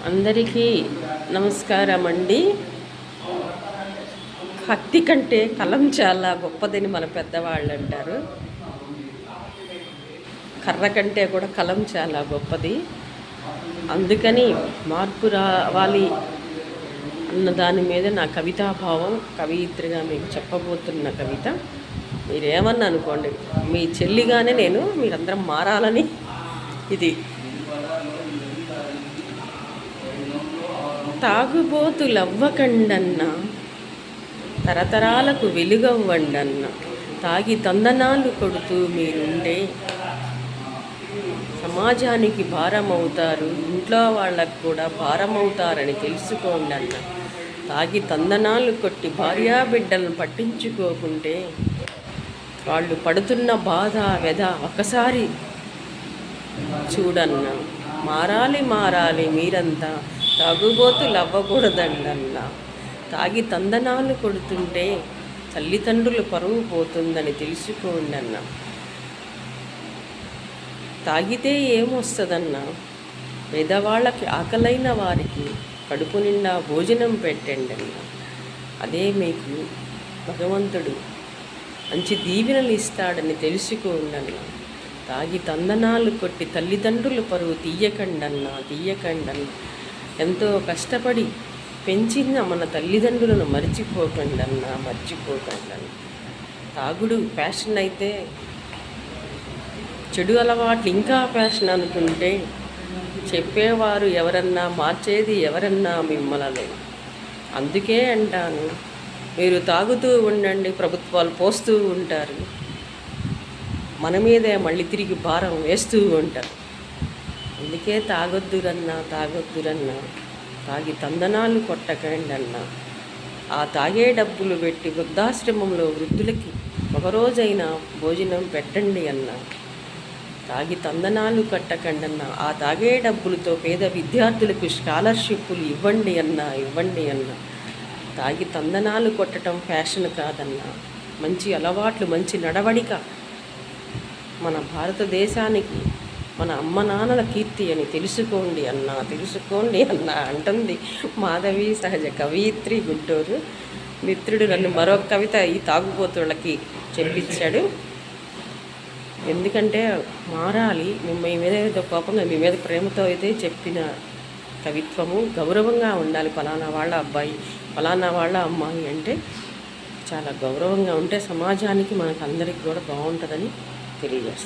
అందరికీ నమస్కారం అండి. కత్తి కంటే కలం చాలా గొప్పదని మన పెద్దవాళ్ళు అంటారు. కర్ర కంటే కూడా కలం చాలా గొప్పది. అందుకని మార్పు రావాలి అన్న దాని మీద నా కవితాభావం, కవయిత్రిగా మీకు చెప్పబోతున్న కవిత. మీరేమన్నా అనుకోండి, మీ చెల్లిగానే నేను మీరందరం మారాలని ఇది. తాగుబోతులవ్వకండన్నా, తరతరాలకు వెలుగవ్వండన్న, తాగి తందనాలు కొడుతూ మీరుండే సమాజానికి భారమవుతారు, ఇంట్లో వాళ్ళకు కూడా భారమవుతారని తెలుసుకోండి అన్న. తాగి తందనాలు కొట్టి భార్యాబిడ్డలను పట్టించుకోకుంటే వాళ్ళు పడుతున్న బాధ వ్యధ ఒకసారి చూడన్న. మారాలి మీరంతా, తాగుబోతులు అవ్వకూడదండన్నా. తాగి తందనాలు కొడుతుంటే తల్లిదండ్రులు పరువు పోతుందని తెలుసుకోండి అన్న. తాగితే ఏమొస్తుందన్నా, పేదవాళ్ళకి, ఆకలైన వారికి కడుపు నిండా భోజనం పెట్టండి అన్న. అదే మీకు భగవంతుడు మంచి దీవెనలు ఇస్తాడని తెలుసుకోండి అన్న. తాగి తందనాలు కొట్టి తల్లిదండ్రులు పరువు తీయకండన్నా. ఎంతో కష్టపడి పెంచిన మన తల్లిదండ్రులను మర్చిపోకండి అన్న. తాగుడు ఫ్యాషన్ అయితే, చెడు అలవాట్లు ఇంకా ఫ్యాషన్ అనుకుంటే చెప్పేవారు ఎవరన్నా, మార్చేది ఎవరన్నా మిమ్మల్ని. అందుకే అంటాను, మీరు తాగుతూ ఉండండి, ప్రభుత్వాలు పోస్తూ ఉంటారు, మన మీదే మళ్ళీ తిరిగి భారం వేస్తూ ఉంటారు. అందుకే తాగొద్దురన్నా. తాగి తందనాలు కొట్టకండి అన్న. ఆ తాగే డబ్బులు పెట్టి వృద్ధాశ్రమంలో వృద్ధులకి ఒకరోజైనా భోజనం పెట్టండి అన్న. తాగి తందనాలు కట్టకండి అన్న. ఆ తాగే డబ్బులతో పేద విద్యార్థులకు స్కాలర్షిప్లు ఇవ్వండి అన్న. తాగి తందనాలు కొట్టడం ఫ్యాషన్ కాదన్నా. మంచి అలవాట్లు, మంచి నడవడిక మన భారతదేశానికి, మన అమ్మ నాన్నల కీర్తి అని తెలుసుకోండి అన్న అంటుంది మాధవి సహజ కవయిత్రి, గుంటూరు. మిత్రుడు నన్ను మరొక కవిత ఈ తాగుబోతుళ్ళకి చెప్పించాడు. ఎందుకంటే మారాలి, మీ మీద ఏదో కోపంగా, మీ మీద ప్రేమతో అయితే చెప్పిన కవిత్వము. గౌరవంగా ఉండాలి. ఫలానా వాళ్ళ అబ్బాయి, ఫలానా వాళ్ళ అమ్మాయి అంటే చాలా గౌరవంగా ఉంటే సమాజానికి, మనకు అందరికి కూడా బాగుంటుందని తెలియజేస్తాను.